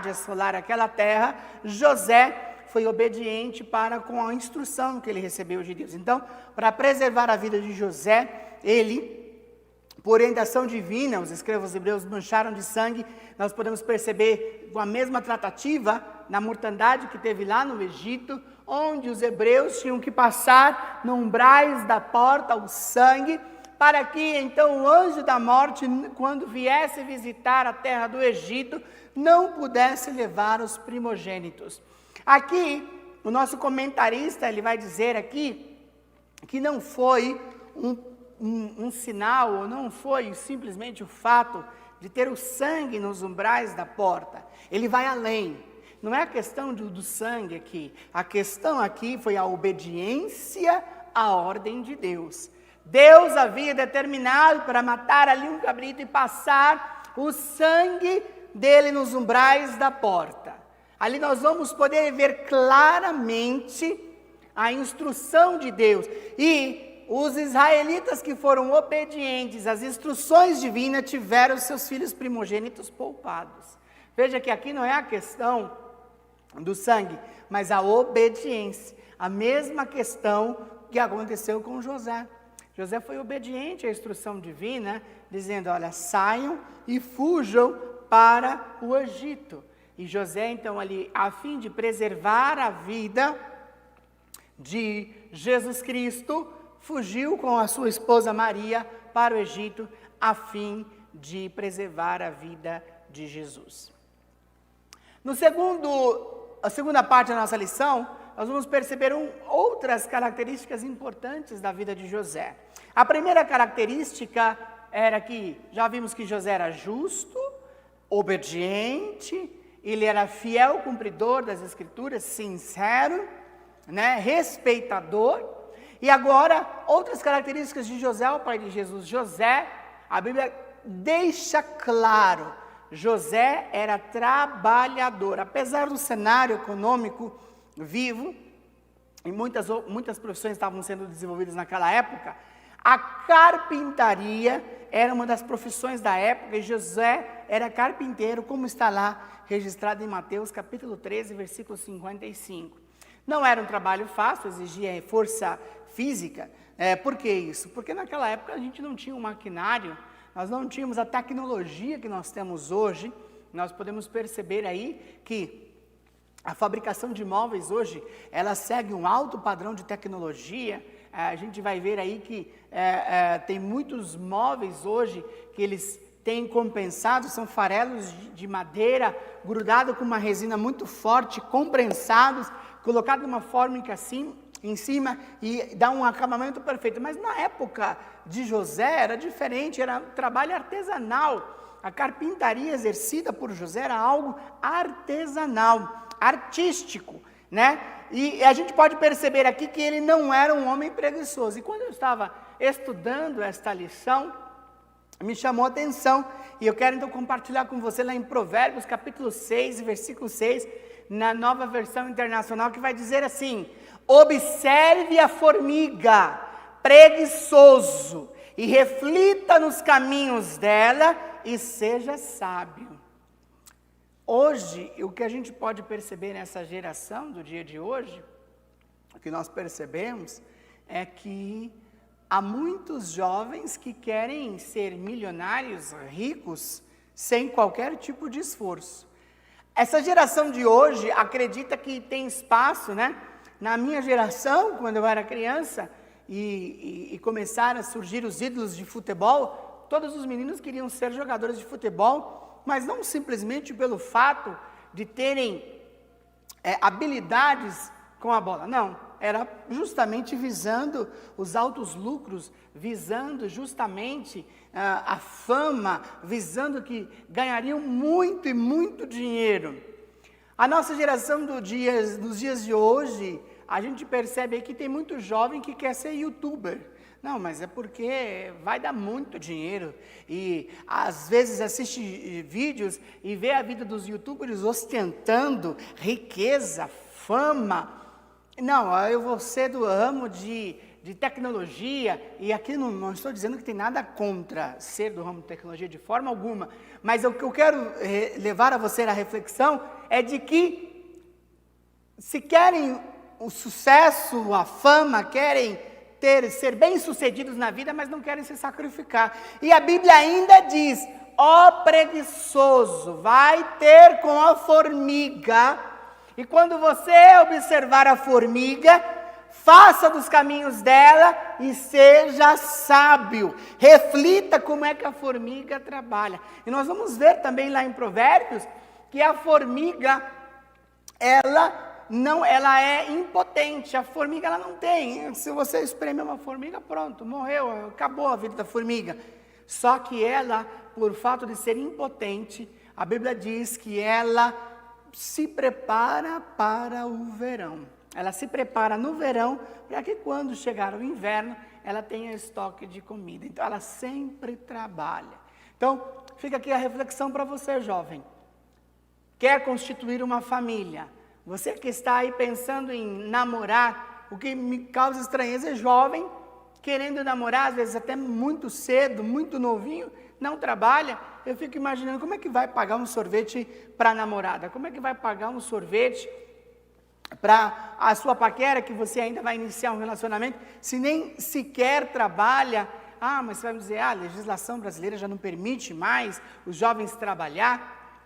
Assolar aquela terra, José foi obediente para com a instrução que ele recebeu de Deus. Então, para preservar a vida de José, ele, por orientação divina, os escravos hebreus mancharam de sangue. Nós podemos perceber com a mesma tratativa na mortandade que teve lá no Egito, onde os hebreus tinham que passar no umbrais da porta o sangue, para que então o anjo da morte, quando viesse visitar a terra do Egito, não pudesse levar os primogênitos. Aqui, o nosso comentarista, ele vai dizer aqui, que não foi um sinal, ou não foi simplesmente o fato de ter o sangue nos umbrais da porta. Ele vai além. Não é a questão do sangue aqui. A questão aqui foi a obediência à ordem de Deus. Deus havia determinado para matar ali um cabrito e passar o sangue dele nos umbrais da porta. Ali nós vamos poder ver claramente a instrução de Deus. E os israelitas que foram obedientes às instruções divinas tiveram seus filhos primogênitos poupados. Veja que aqui não é a questão do sangue, mas a obediência. A mesma questão que aconteceu com José. José foi obediente à instrução divina, dizendo, olha, saiam e fujam para o Egito. E José, então, ali, a fim de preservar a vida de Jesus Cristo, fugiu com a sua esposa Maria para o Egito, a fim de preservar a vida de Jesus. A segunda parte da nossa lição, nós vamos perceber outras características importantes da vida de José. A primeira característica era que, já vimos que José era justo, obediente, ele era fiel cumpridor das Escrituras, sincero, né, respeitador. E agora, outras características de José, o pai de Jesus. José, a Bíblia deixa claro, José era trabalhador. Apesar do cenário econômico vivo, e muitas profissões estavam sendo desenvolvidas naquela época, a carpintaria era uma das profissões da época, e José era carpinteiro, como está lá registrado em Mateus capítulo 13, versículo 55. Não era um trabalho fácil, exigia força física. Por que isso? Porque naquela época a gente não tinha um maquinário, nós não tínhamos a tecnologia que nós temos hoje. Nós podemos perceber aí que a fabricação de móveis hoje, ela segue um alto padrão de tecnologia. A gente vai ver aí que tem muitos móveis hoje que eles têm compensado, são farelos de madeira, grudado com uma resina muito forte, comprensados, colocado de uma fórmica assim, em cima, e dá um acabamento perfeito. Mas na época de José era diferente, era um trabalho artesanal. A carpintaria exercida por José era algo artesanal, artístico, né? E a gente pode perceber aqui que ele não era um homem preguiçoso. E quando eu estava estudando esta lição, me chamou a atenção, e eu quero então compartilhar com você lá em Provérbios, capítulo 6, versículo 6, na Nova Versão Internacional, que vai dizer assim: observe a formiga, preguiçoso, e reflita nos caminhos dela, e seja sábio. Hoje, o que a gente pode perceber nessa geração do dia de hoje, o que nós percebemos é que há muitos jovens que querem ser milionários, ricos, sem qualquer tipo de esforço. Essa geração de hoje acredita que tem espaço, né? Na minha geração, quando eu era criança, e começaram a surgir os ídolos de futebol, todos os meninos queriam ser jogadores de futebol, mas não simplesmente pelo fato de terem habilidades com a bola, não. Era justamente visando os altos lucros, visando justamente a fama, visando que ganhariam muito e muito dinheiro. A nossa geração nos dias de hoje, a gente percebe aí que tem muito jovem que quer ser youtuber. Não, mas é porque vai dar muito dinheiro, e às vezes assiste vídeos e vê a vida dos youtubers ostentando riqueza, fama. Não, eu vou ser do ramo de tecnologia, e aqui não estou dizendo que tem nada contra ser do ramo de tecnologia de forma alguma, mas o que eu quero levar a você à reflexão é de que se querem o sucesso, a fama, querem ser bem-sucedidos na vida, mas não querem se sacrificar. E a Bíblia ainda diz: ó preguiçoso, vai ter com a formiga, e quando você observar a formiga, faça dos caminhos dela e seja sábio. Reflita como é que a formiga trabalha. E nós vamos ver também lá em Provérbios que a formiga, ela é impotente. A formiga, ela não tem. Se você espreme uma formiga, pronto, morreu, acabou a vida da formiga. Só que ela, por fato de ser impotente, a Bíblia diz que ela se prepara para o verão. Ela se prepara no verão para que quando chegar o inverno, ela tenha estoque de comida. Então, ela sempre trabalha. Então, fica aqui a reflexão para você, jovem. Quer constituir uma família? Você que está aí pensando em namorar, o que me causa estranheza é jovem querendo namorar, às vezes até muito cedo, muito novinho, não trabalha. Eu fico imaginando como é que vai pagar um sorvete para a namorada, como é que vai pagar um sorvete para a sua paquera, que você ainda vai iniciar um relacionamento, se nem sequer trabalha. Mas você vai me dizer, a legislação brasileira já não permite mais os jovens trabalhar.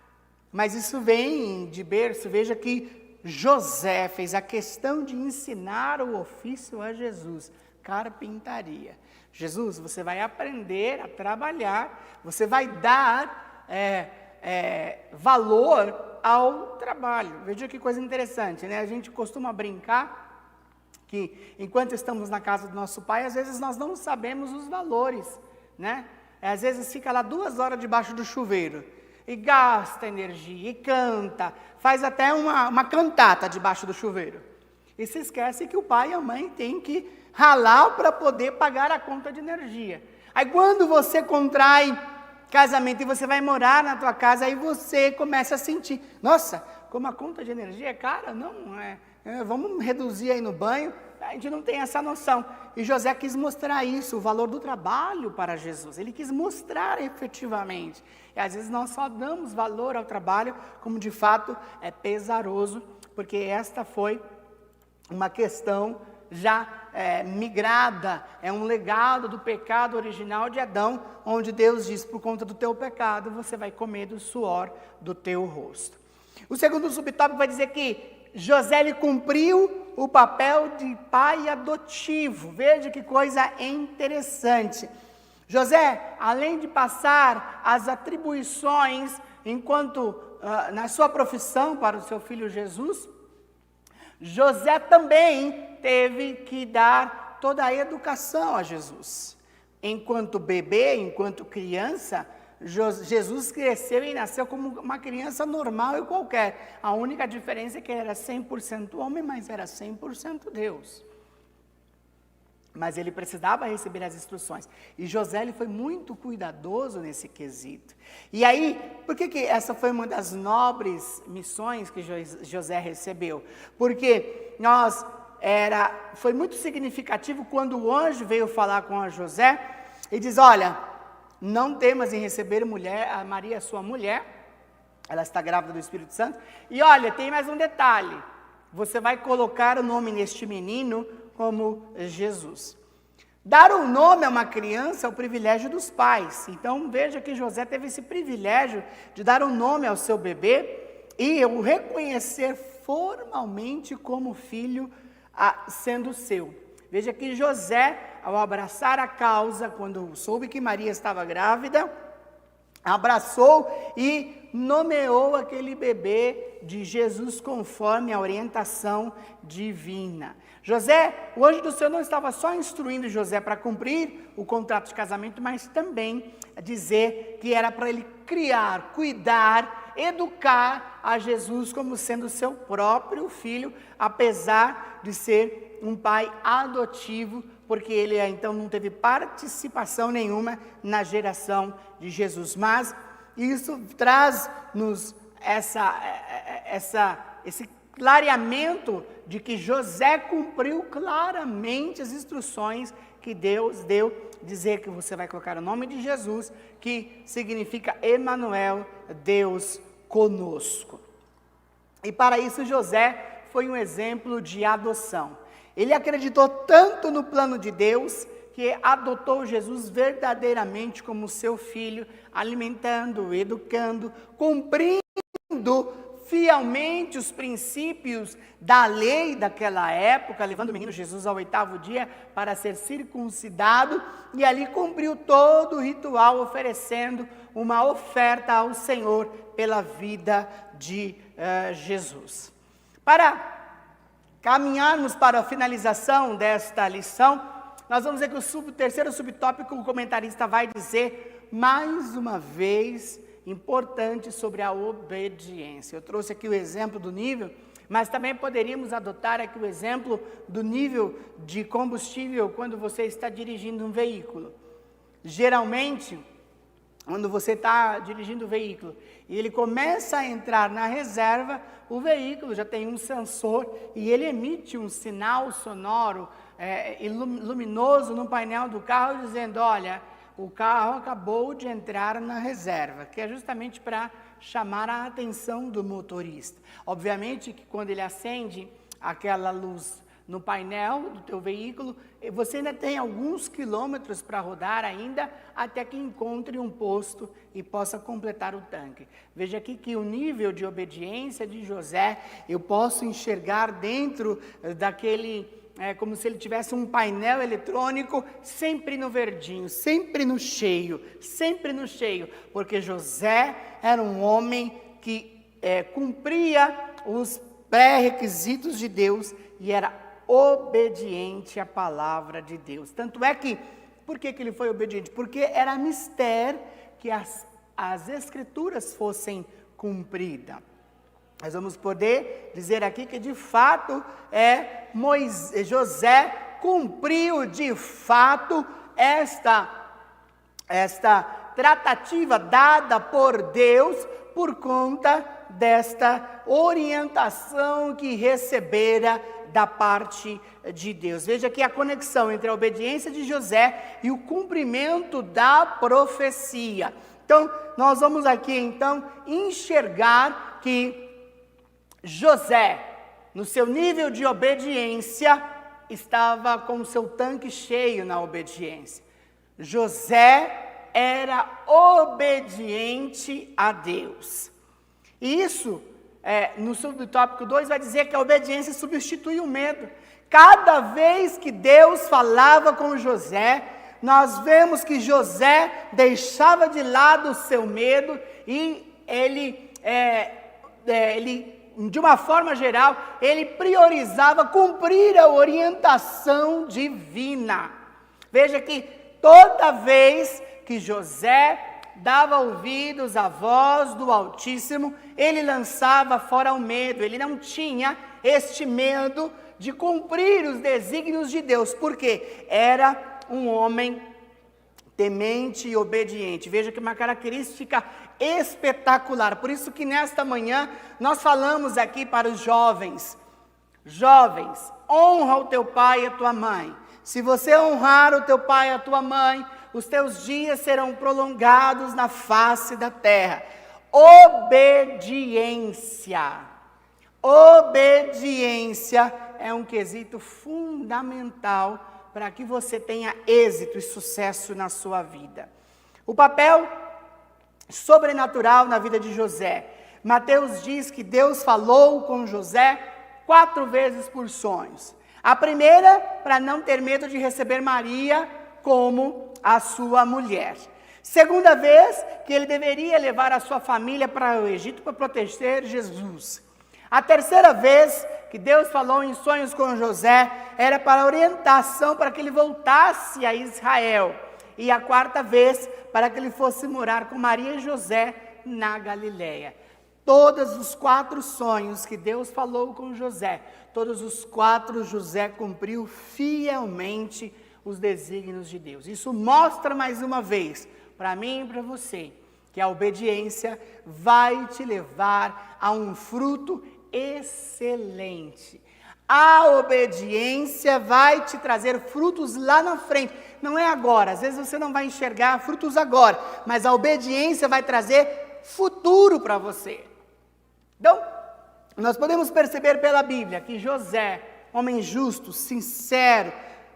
Mas isso vem de berço. Veja que José fez a questão de ensinar o ofício a Jesus, carpintaria. Jesus, você vai aprender a trabalhar, você vai dar valor ao trabalho. Veja que coisa interessante, né? A gente costuma brincar que enquanto estamos na casa do nosso pai, às vezes nós não sabemos os valores, né? Às vezes fica lá 2 horas debaixo do chuveiro, e gasta energia, e canta, faz até uma cantata debaixo do chuveiro. e se esquece que o pai e a mãe têm que ralar para poder pagar a conta de energia. Aí quando você contrai casamento e você vai morar na tua casa, aí você começa a sentir, nossa, como a conta de energia é cara, vamos reduzir aí no banho. A gente não tem essa noção. E José quis mostrar isso, o valor do trabalho para Jesus. Ele quis mostrar efetivamente. E às vezes nós só damos valor ao trabalho, como de fato é pesaroso, porque esta foi uma questão já migrada, é um legado do pecado original de Adão, onde Deus diz, por conta do teu pecado, você vai comer do suor do teu rosto. O segundo subtópico vai dizer que José ele cumpriu o papel de pai adotivo. Veja que coisa interessante. José, além de passar as atribuições enquanto na sua profissão para o seu filho Jesus, José também teve que dar toda a educação a Jesus. Enquanto bebê, enquanto criança, Jesus cresceu e nasceu como uma criança normal e qualquer. A única diferença é que ele era 100% homem, mas era 100% Deus. Mas ele precisava receber as instruções. E José ele foi muito cuidadoso nesse quesito. E aí, por que essa foi uma das nobres missões que José recebeu? Porque foi muito significativo quando o anjo veio falar com a José e diz, olha, não temas em receber a Maria, sua mulher, ela está grávida do Espírito Santo, e olha, tem mais um detalhe, você vai colocar o nome neste menino como Jesus. Dar um nome a uma criança é o privilégio dos pais, então veja que José teve esse privilégio de dar um nome ao seu bebê, e o reconhecer formalmente como filho, sendo seu. Veja que José, ao abraçar a causa, quando soube que Maria estava grávida, abraçou e nomeou aquele bebê de Jesus conforme a orientação divina. José, o anjo do Senhor não estava só instruindo José para cumprir o contrato de casamento, mas também dizer que era para ele criar, cuidar, educar a Jesus como sendo seu próprio filho, apesar de ser um pai adotivo, porque ele então não teve participação nenhuma na geração de Jesus. Mas isso traz-nos esse clareamento de que José cumpriu claramente as instruções que Deus deu, dizer que você vai colocar o nome de Jesus, que significa Emanuel, Deus conosco. E para isso José foi um exemplo de adoção. Ele acreditou tanto no plano de Deus que adotou Jesus verdadeiramente como seu filho, alimentando, educando, cumprindo fielmente os princípios da lei daquela época, levando o menino Jesus ao 8º dia para ser circuncidado, e ali cumpriu todo o ritual, oferecendo uma oferta ao Senhor pela vida de Jesus. Para caminharmos para a finalização desta lição, nós vamos ver que o terceiro subtópico, o comentarista vai dizer, mais uma vez, importante sobre a obediência. Eu trouxe aqui o exemplo do nível, mas também poderíamos adotar aqui o exemplo do nível de combustível quando você está dirigindo um veículo. Geralmente, quando você está dirigindo o veículo e ele começa a entrar na reserva, o veículo já tem um sensor e ele emite um sinal sonoro luminoso no painel do carro dizendo, olha, o carro acabou de entrar na reserva, que é justamente para chamar a atenção do motorista. Obviamente que quando ele acende aquela luz no painel do teu veículo, você ainda tem alguns quilômetros para rodar ainda, até que encontre um posto e possa completar o tanque. Veja aqui que o nível de obediência de José, eu posso enxergar dentro daquele, como se ele tivesse um painel eletrônico, sempre no verdinho, sempre no cheio, porque José era um homem que cumpria os pré-requisitos de Deus e era obediente à palavra de Deus. Tanto é que, por que ele foi obediente? Porque era mister que as escrituras fossem cumpridas. nós vamos poder dizer aqui que de fato José cumpriu de fato esta tratativa dada por Deus por conta desta orientação que recebera da parte de Deus. Veja aqui a conexão entre a obediência de José e o cumprimento da profecia. Então, nós vamos aqui então enxergar que José, no seu nível de obediência, estava com o seu tanque cheio na obediência. José era obediente a Deus. E isso, no subtópico 2, vai dizer que a obediência substitui o medo. Cada vez que Deus falava com José, nós vemos que José deixava de lado o seu medo e ele, de uma forma geral, ele priorizava cumprir a orientação divina. Veja que toda vez que José dava ouvidos à voz do Altíssimo, ele lançava fora o medo. Ele não tinha este medo de cumprir os desígnios de Deus, porque era um homem temente e obediente. Veja que uma característica espetacular. Por isso que nesta manhã nós falamos aqui para os jovens. Jovens, honra o teu pai e a tua mãe. Se você honrar o teu pai e a tua mãe, os teus dias serão prolongados na face da terra. Obediência. Obediência é um quesito fundamental para que você tenha êxito e sucesso na sua vida. O papel sobrenatural na vida de José. Mateus diz que Deus falou com José 4 vezes por sonhos. A primeira, para não ter medo de receber Maria como a sua mulher. Segunda vez, que ele deveria levar a sua família para o Egito para proteger Jesus. A terceira vez que Deus falou em sonhos com José, era para orientação para que ele voltasse a Israel. E a quarta vez, para que ele fosse morar com Maria e José na Galileia. Todos os 4 sonhos que Deus falou com José, todos os 4 José cumpriu fielmente os desígnios de Deus. Isso mostra mais uma vez, para mim e para você, que a obediência vai te levar a um fruto excelente. A obediência vai te trazer frutos lá na frente. Não é agora, às vezes você não vai enxergar frutos agora, mas a obediência vai trazer futuro para você. Então, nós podemos perceber pela Bíblia que José, homem justo, sincero,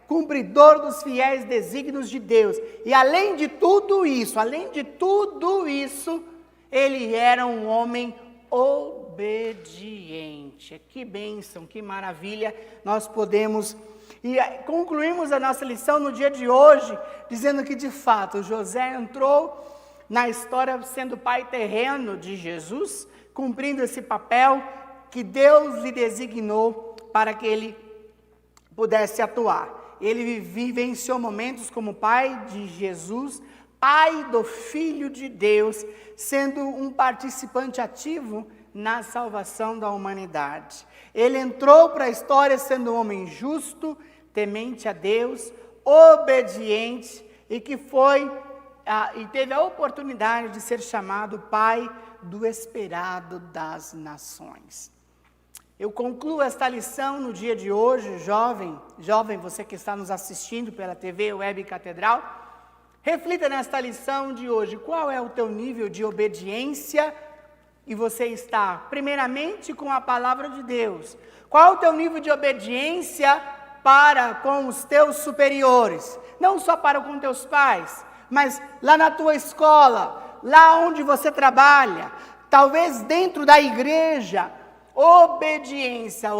cumpridor dos fiéis desígnios de Deus, e além de tudo isso, ele era um homem obediente. Que bênção, que maravilha nós podemos. E concluímos a nossa lição no dia de hoje, dizendo que de fato José entrou na história sendo pai terreno de Jesus, cumprindo esse papel que Deus lhe designou para que ele pudesse atuar. Ele vivenciou momentos como pai de Jesus, pai do Filho de Deus, sendo um participante ativo na salvação da humanidade. Ele entrou para a história sendo um homem justo, temente a Deus, obediente e que e teve a oportunidade de ser chamado pai do esperado das nações. Eu concluo esta lição no dia de hoje, jovem, você que está nos assistindo pela TV Web Catedral, reflita nesta lição de hoje, qual é o teu nível de obediência e você está, primeiramente, com a palavra de Deus. Qual é o teu nível de obediência para com os teus superiores? Não só para com teus pais, mas lá na tua escola, lá onde você trabalha, talvez dentro da igreja. Obediência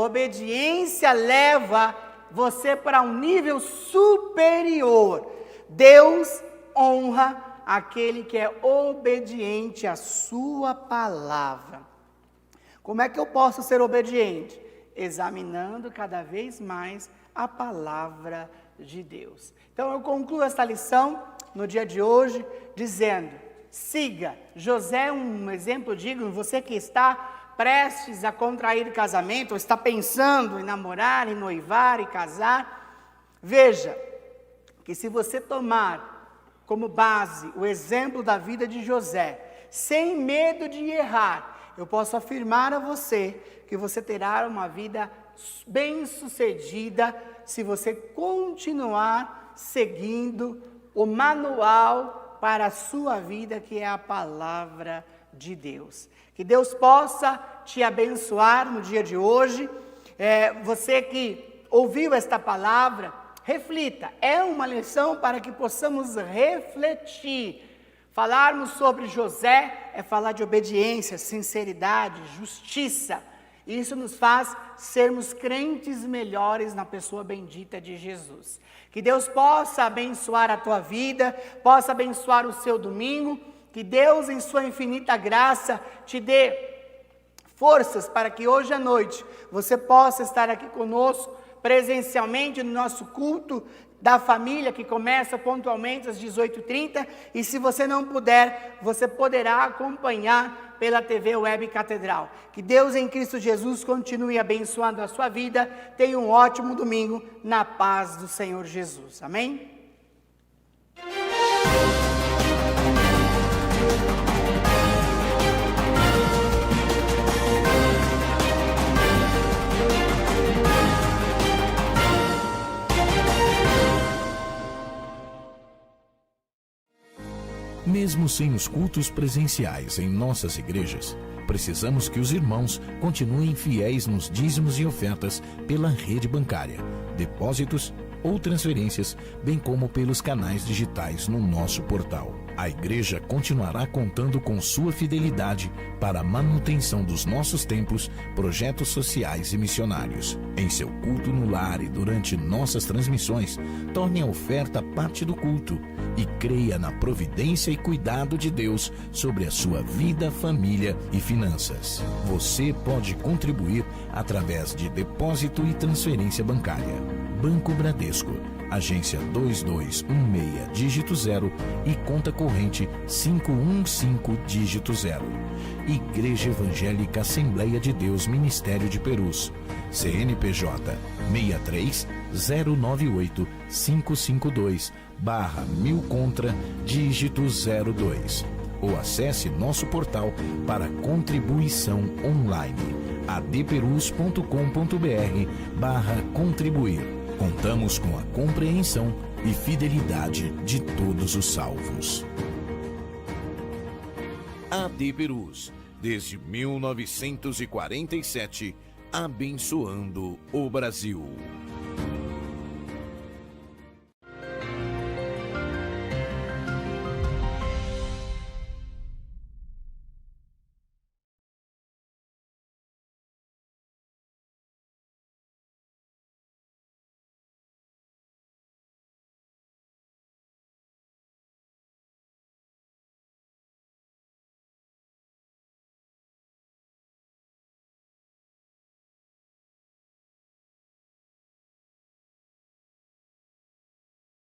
leva você para um nível superior. Deus honra aquele que é obediente à sua palavra. Como é que eu posso ser obediente? Examinando cada vez mais a palavra de Deus. Então eu concluo esta lição no dia de hoje dizendo: siga. José é um exemplo digno, você que está prestes a contrair casamento, ou está pensando em namorar, em noivar e casar, veja que se você tomar como base o exemplo da vida de José, sem medo de errar, eu posso afirmar a você que você terá uma vida bem-sucedida se você continuar seguindo o manual para a sua vida, que é a palavra de Deus. Que Deus possa te abençoar no dia de hoje. Você que ouviu esta palavra, reflita. É uma lição para que possamos refletir. Falarmos sobre José é falar de obediência, sinceridade, justiça. Isso nos faz sermos crentes melhores na pessoa bendita de Jesus. Que Deus possa abençoar a tua vida, possa abençoar o seu domingo, que Deus em sua infinita graça te dê forças para que hoje à noite você possa estar aqui conosco presencialmente no nosso culto da família, que começa pontualmente às 18h30, e se você não puder, você poderá acompanhar pela TV Web Catedral. Que Deus em Cristo Jesus continue abençoando a sua vida. Tenha um ótimo domingo na paz do Senhor Jesus. Amém? Mesmo sem os cultos presenciais em nossas igrejas, precisamos que os irmãos continuem fiéis nos dízimos e ofertas pela rede bancária, depósitos ou transferências, bem como pelos canais digitais no nosso portal. A igreja continuará contando com sua fidelidade para a manutenção dos nossos templos, projetos sociais e missionários. Em seu culto no lar e durante nossas transmissões, torne a oferta parte do culto e creia na providência e cuidado de Deus sobre a sua vida, família e finanças. Você pode contribuir através de depósito e transferência bancária. Banco Bradesco, agência 2216, dígito 0 e conta corrente 515, dígito 0. Igreja Evangélica Assembleia de Deus Ministério de Perus, CNPJ 63-098-552/1000 contra, dígito 02. Ou acesse nosso portal para contribuição online, adperus.com.br/contribuir. Contamos com a compreensão e fidelidade de todos os salvos. AD Perus, desde 1947, abençoando o Brasil.